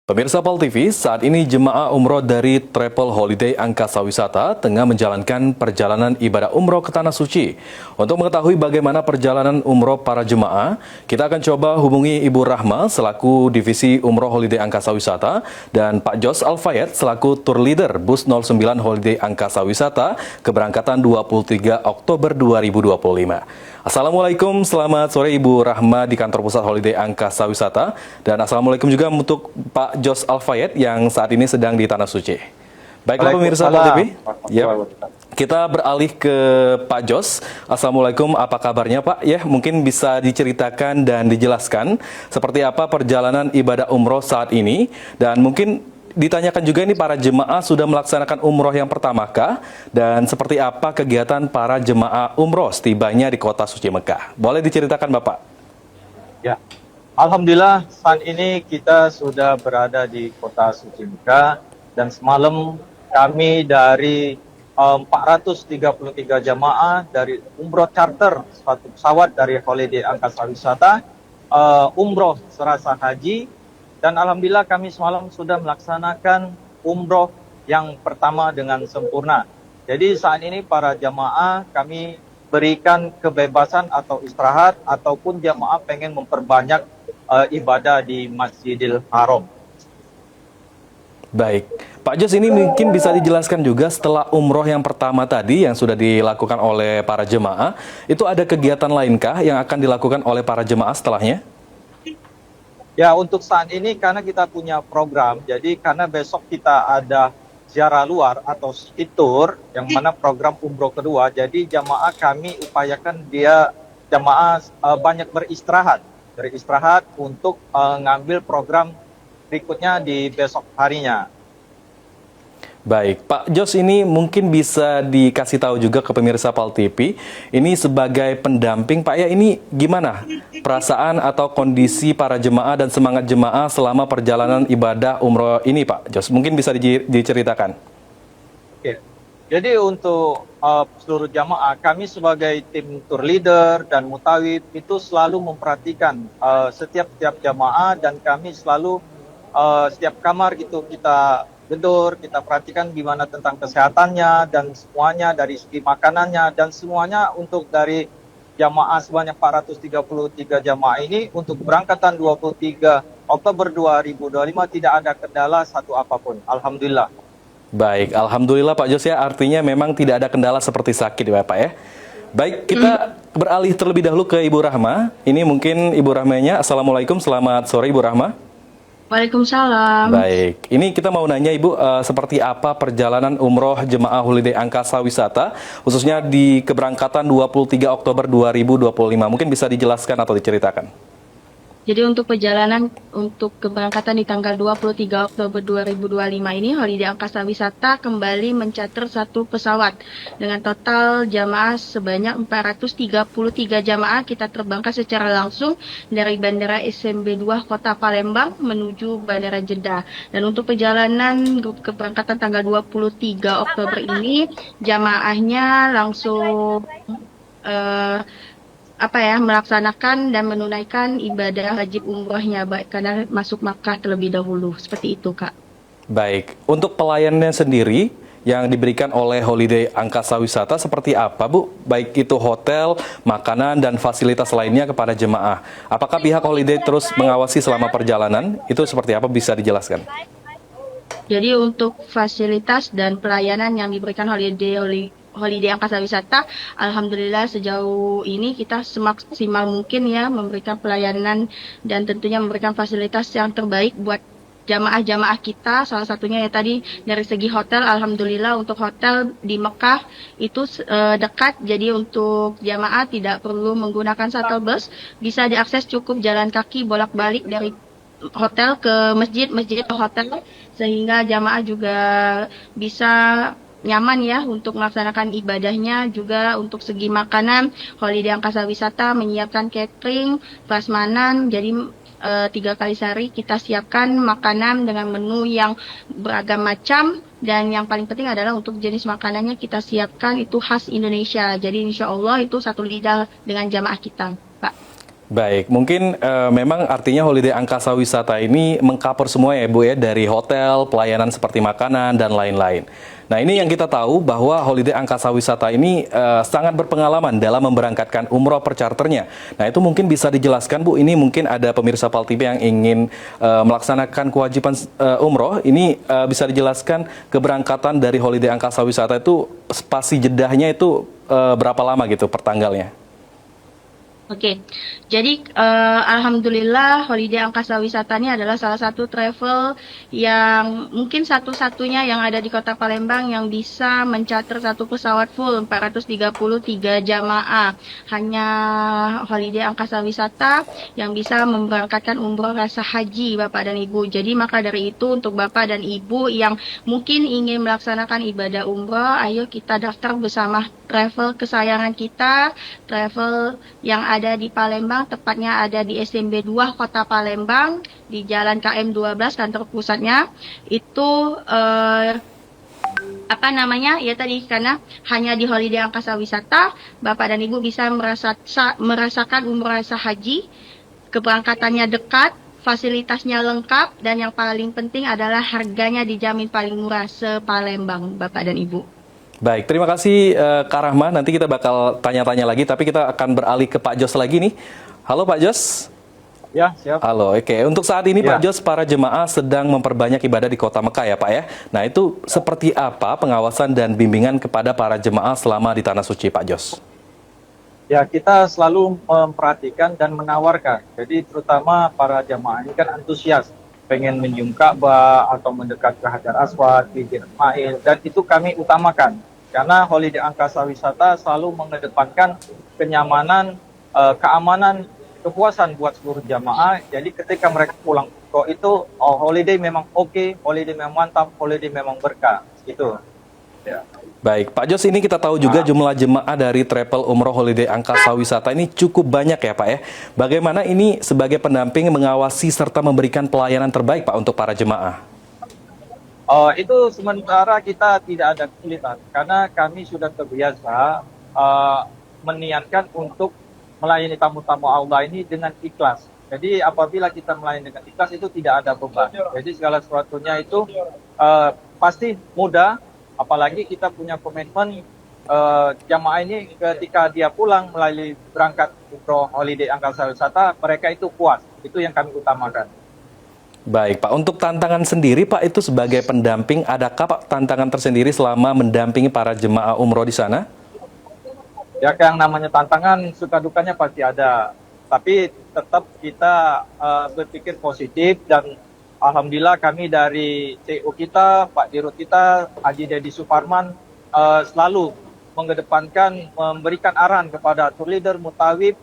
Pemirsa Pol TV, saat ini jemaah umroh dari Travel Holiday Angkasa Wisata tengah menjalankan perjalanan ibadah umroh ke Tanah Suci. Untuk mengetahui bagaimana perjalanan umroh para jemaah, kita akan coba hubungi Ibu Rahma selaku Divisi Umroh Holiday Angkasa Wisata dan Pak Jos Alfayed selaku Tour Leader Bus 09 Holiday Angkasa Wisata keberangkatan 23 Oktober 2025. Assalamualaikum, selamat sore Ibu Rahma di kantor pusat Holiday Angkasa Wisata. Dan Assalamualaikum juga untuk Pak Jos Alfayed yang saat ini sedang di Tanah Suci. Baiklah pemirsa Pol TV, kita beralih ke Pak Jos. Assalamualaikum, apa kabarnya Pak? Ya, mungkin bisa diceritakan dan dijelaskan seperti apa perjalanan ibadah umroh saat ini. Dan mungkin ditanyakan juga ini para jemaah sudah melaksanakan umroh yang pertamakah dan seperti apa kegiatan para jemaah umroh setibanya di kota suci Mekah. Boleh diceritakan Bapak? Ya, Alhamdulillah saat ini kita sudah berada di kota suci Mekah dan semalam kami dari 433 jamaah dari umroh charter suatu pesawat dari Holiday Angkasa Wisata, umroh serasa haji. Dan Alhamdulillah kami semalam sudah melaksanakan umroh yang pertama dengan sempurna. Jadi saat ini para jamaah kami berikan kebebasan atau istirahat ataupun jamaah pengen memperbanyak ibadah di Masjidil Haram. Baik, Pak Jos ini mungkin bisa dijelaskan juga setelah umroh yang pertama tadi yang sudah dilakukan oleh para jemaah, itu ada kegiatan lainkah yang akan dilakukan oleh para jemaah setelahnya? Ya, untuk saat ini karena kita punya program, jadi karena besok kita ada ziarah luar atau city tour, yang mana program umroh kedua, jadi jamaah kami upayakan jamaah banyak beristirahat untuk ngambil program berikutnya di besok harinya. Baik, Pak Jos ini mungkin bisa dikasih tahu juga ke pemirsa Pol TV, ini sebagai pendamping Pak ya, ini gimana perasaan atau kondisi para jemaah dan semangat jemaah selama perjalanan ibadah umroh ini Pak Jos, mungkin bisa diceritakan. Oke, jadi untuk seluruh jamaah, kami sebagai tim tour leader dan mutawif itu selalu memperhatikan setiap jamaah dan kami selalu setiap kamar gitu kita gedor, kita perhatikan gimana tentang kesehatannya dan semuanya dari segi makanannya dan semuanya untuk dari jamaah sebanyak 433 jamaah ini untuk keberangkatan 23 Oktober 2025 tidak ada kendala satu apapun. Alhamdulillah. Baik, Alhamdulillah Pak Jos ya, artinya memang tidak ada kendala seperti sakit ya Pak ya. Baik, kita beralih terlebih dahulu ke Ibu Rahma. Ini mungkin Ibu Rahmanya. Assalamualaikum, selamat sore Ibu Rahma. Waalaikumsalam. Baik, ini kita mau nanya Ibu, seperti apa perjalanan umroh jemaah Holiday Angkasa Wisata, khususnya di keberangkatan 23 Oktober 2025. Mungkin bisa dijelaskan atau diceritakan? Jadi untuk perjalanan untuk keberangkatan di tanggal 23 Oktober 2025 ini, Holiday Angkasa Wisata kembali mencater satu pesawat dengan total jamaah sebanyak 433 jamaah kita terbangkan secara langsung dari Bandara SMB 2 Kota Palembang menuju Bandara Jeddah. Dan untuk perjalanan keberangkatan tanggal 23 Oktober ini, jamaahnya langsung melaksanakan dan menunaikan ibadah wajib umrohnya karena masuk Makkah terlebih dahulu. Seperti itu, Kak. Baik, untuk pelayanannya sendiri yang diberikan oleh Holiday Angkasa Wisata seperti apa, Bu? Baik itu hotel, makanan, dan fasilitas lainnya kepada jemaah. Apakah pihak Holiday terus mengawasi selama perjalanan? Itu seperti apa, bisa dijelaskan? Jadi untuk fasilitas dan pelayanan yang diberikan Holiday Angkasa Wisata, alhamdulillah sejauh ini kita semaksimal mungkin ya memberikan pelayanan dan tentunya memberikan fasilitas yang terbaik buat jamaah-jamaah kita. Salah satunya ya tadi dari segi hotel, alhamdulillah untuk hotel di Mekah itu dekat, jadi untuk jamaah tidak perlu menggunakan shuttle bus, bisa diakses cukup jalan kaki bolak-balik dari hotel ke masjid ke hotel, sehingga jamaah juga bisa nyaman ya untuk melaksanakan ibadahnya. Juga untuk segi makanan, Holiday Angkasa Wisata menyiapkan catering, prasmanan, jadi 3 kali sehari kita siapkan makanan dengan menu yang beragam macam, dan yang paling penting adalah untuk jenis makanannya kita siapkan itu khas Indonesia, jadi insya Allah itu satu lidah dengan jamaah kita, Pak. Baik, mungkin memang artinya holiday angkasa wisata ini mengcover semua ya Bu ya, dari hotel, pelayanan seperti makanan, dan lain-lain. Nah ini yang kita tahu bahwa holiday angkasa wisata ini sangat berpengalaman dalam memberangkatkan umroh per charternya. Nah itu mungkin bisa dijelaskan Bu, ini mungkin ada pemirsa PAL TV yang ingin melaksanakan kewajiban umroh, ini bisa dijelaskan keberangkatan dari holiday angkasa wisata itu spasi jedahnya itu berapa lama gitu per tanggalnya? Oke, jadi alhamdulillah Holiday Angkasa Wisata ini adalah salah satu travel yang mungkin satu-satunya yang ada di Kota Palembang yang bisa mencater satu pesawat full 433 jamaah. Hanya Holiday Angkasa Wisata yang bisa memberangkatkan umroh rasa haji Bapak dan Ibu. Jadi maka dari itu untuk Bapak dan Ibu yang mungkin ingin melaksanakan ibadah umroh, ayo kita daftar bersama travel kesayangan kita, travel yang ada di Palembang, tepatnya ada di SMB 2 Kota Palembang, di Jalan KM 12 kantor pusatnya. Itu apa namanya ya tadi, karena hanya di Holiday Angkasa Wisata Bapak dan Ibu bisa merasakan umroh rasa haji, keberangkatannya dekat, fasilitasnya lengkap, dan yang paling penting adalah harganya dijamin paling murah se-Palembang Bapak dan Ibu. Baik, terima kasih Kak Rahma. Nanti kita bakal tanya-tanya lagi, tapi kita akan beralih ke Pak Jos lagi nih. Halo Pak Jos. Ya, siap. Halo, oke. Untuk saat ini Ya. Pak Jos, para jemaah sedang memperbanyak ibadah di Kota Mekah ya Pak ya. Nah itu seperti apa pengawasan dan bimbingan kepada para jemaah selama di Tanah Suci Pak Jos? Ya, kita selalu memperhatikan dan menawarkan. Jadi terutama para jamaah ini kan antusias, pengen menyium Ka'bah atau mendekat ke Hajar Aswad, Bibir Ismail, dan itu kami utamakan. Karena Holiday Angkasa Wisata selalu mengedepankan kenyamanan, keamanan, kepuasan buat seluruh jamaah. Jadi ketika mereka pulang kok itu, holiday memang oke, holiday memang mantap, holiday memang berkah. Itu. Ya. Baik, Pak Jos, ini kita tahu juga jumlah jemaah dari travel umroh holiday angkasa wisata ini cukup banyak ya Pak ya. Bagaimana ini sebagai pendamping mengawasi serta memberikan pelayanan terbaik Pak untuk para jemaah? Itu sementara kita tidak ada kesulitan karena kami sudah terbiasa meniatkan untuk melayani tamu-tamu Allah ini dengan ikhlas. Jadi apabila kita melayani dengan ikhlas itu tidak ada beban. Jadi segala sesuatunya itu pasti mudah. Apalagi kita punya komitmen jamaah ini ketika dia pulang melalui berangkat umroh holiday angkasa wisata, mereka itu puas. Itu yang kami utamakan. Baik Pak, untuk tantangan sendiri Pak itu sebagai pendamping, adakah Pak tantangan tersendiri selama mendampingi para jemaah umroh di sana? Ya, yang namanya tantangan suka dukanya pasti ada. Tapi tetap kita berpikir positif dan alhamdulillah kami dari CEO kita, Pak Dirut kita, Haji Dedi Suparman selalu mengedepankan memberikan arahan kepada tour leader, mutawif,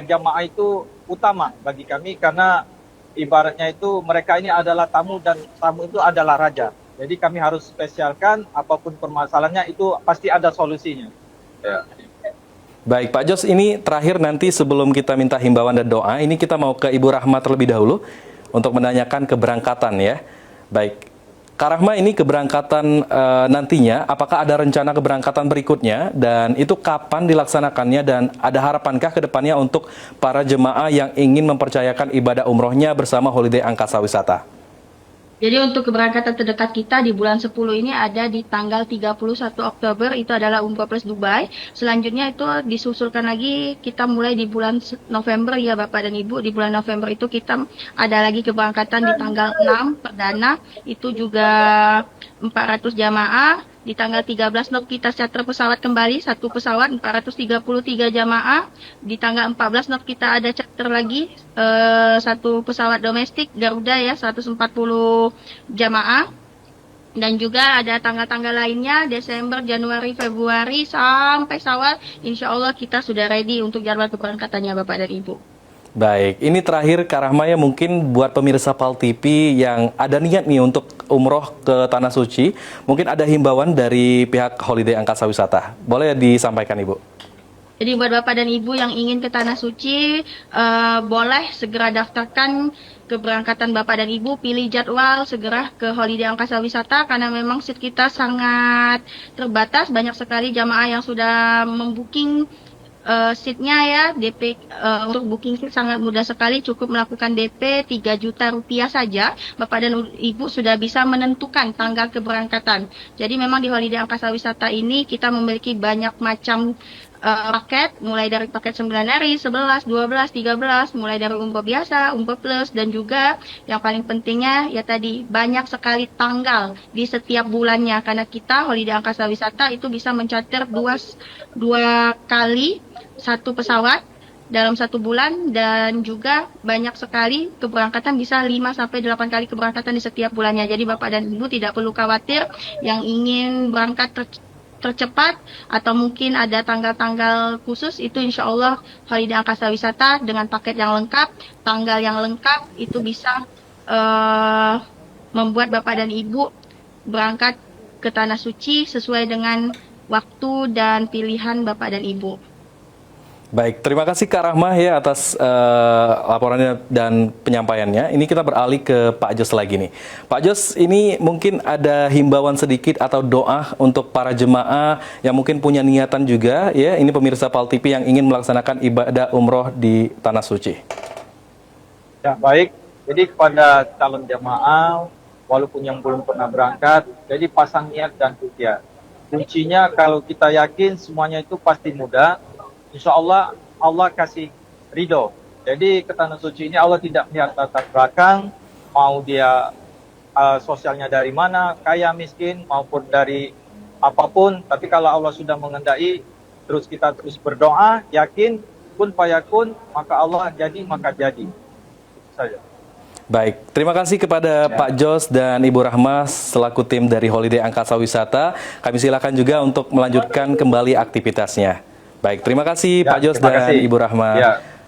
jamaah itu utama bagi kami karena ibaratnya itu mereka ini adalah tamu dan tamu itu adalah raja. Jadi kami harus spesialkan apapun permasalahannya itu pasti ada solusinya. Ya. Baik Pak Jos, ini terakhir nanti sebelum kita minta himbauan dan doa, ini kita mau ke Ibu Rahma terlebih dahulu untuk menanyakan keberangkatan ya. Baik, Kak Rahma, ini keberangkatan nantinya, apakah ada rencana keberangkatan berikutnya dan itu kapan dilaksanakannya dan ada harapankah ke depannya untuk para jemaah yang ingin mempercayakan ibadah umrohnya bersama Holiday Angkasa Wisata? Jadi untuk keberangkatan terdekat kita di bulan 10 ini ada di tanggal 31 Oktober, itu adalah Umroh Plus Dubai. Selanjutnya itu disusulkan lagi, kita mulai di bulan November ya Bapak dan Ibu. Di bulan November itu kita ada lagi keberangkatan di tanggal 6 perdana, itu juga 400 jamaah. Di tanggal 13 kita charter pesawat kembali, satu pesawat 433 jamaah. Di tanggal 14 kita ada charter lagi satu pesawat domestik Garuda ya 140 jamaah. Dan juga ada tanggal-tanggal lainnya Desember, Januari, Februari sampai Syawal. Insya Allah kita sudah ready untuk jadwal keberangkatannya Bapak dan Ibu. Baik, ini terakhir Kak Rahma ya, mungkin buat pemirsa PAL TV yang ada niat nih untuk umroh ke Tanah Suci, mungkin ada himbauan dari pihak Holiday Angkasa Wisata. Boleh disampaikan Ibu? Jadi buat Bapak dan Ibu yang ingin ke Tanah Suci, boleh segera daftarkan keberangkatan Bapak dan Ibu, pilih jadwal segera ke Holiday Angkasa Wisata karena memang seat kita sangat terbatas, banyak sekali jamaah yang sudah membooking seatnya ya, DP untuk booking seat sangat mudah sekali, cukup melakukan DP 3 juta rupiah saja, Bapak dan Ibu sudah bisa menentukan tanggal keberangkatan. Jadi memang di Holiday Angkasa Wisata ini kita memiliki banyak macam paket, mulai dari paket 9 hari, 11, 12, 13, mulai dari umroh biasa, umroh plus, dan juga yang paling pentingnya ya tadi banyak sekali tanggal di setiap bulannya, karena kita Holiday Angkasa Wisata itu bisa mencater dua kali satu pesawat dalam 1 bulan, dan juga banyak sekali keberangkatan, bisa 5 sampai 8 kali keberangkatan di setiap bulannya. Jadi Bapak dan Ibu tidak perlu khawatir yang ingin berangkat tercepat atau mungkin ada tanggal-tanggal khusus, itu insya Allah Holiday Angkasa Wisata dengan paket yang lengkap, tanggal yang lengkap itu bisa membuat Bapak dan Ibu berangkat ke Tanah Suci sesuai dengan waktu dan pilihan Bapak dan Ibu. Baik, terima kasih Kak Rahmah ya atas laporannya dan penyampaiannya. Ini kita beralih ke Pak Jos lagi nih. Pak Jos, ini mungkin ada himbauan sedikit atau doa untuk para jemaah yang mungkin punya niatan juga ya. Ini pemirsa PAL TV yang ingin melaksanakan ibadah umroh di Tanah Suci. Ya, baik. Jadi kepada calon jemaah, walaupun yang belum pernah berangkat, jadi pasang niat dan ikhtiar. Kuncinya kalau kita yakin semuanya itu pasti mudah, insya Allah, Allah kasih ridho. Jadi ke Tanah Suci ini Allah tidak melihat latar belakang, mau dia sosialnya dari mana, kaya miskin, maupun dari apapun. Tapi kalau Allah sudah mengendai, terus kita terus berdoa, yakin, kun fayakun, maka Allah jadi, maka jadi. Itu saja. Baik, terima kasih kepada Pak Jos dan Ibu Rahmah selaku tim dari Holiday Angkasa Wisata. Kami silakan juga untuk melanjutkan kembali aktivitasnya. Baik, terima kasih Ya, Pak Jos terima dan kasih. Ibu Rahmah. Ya.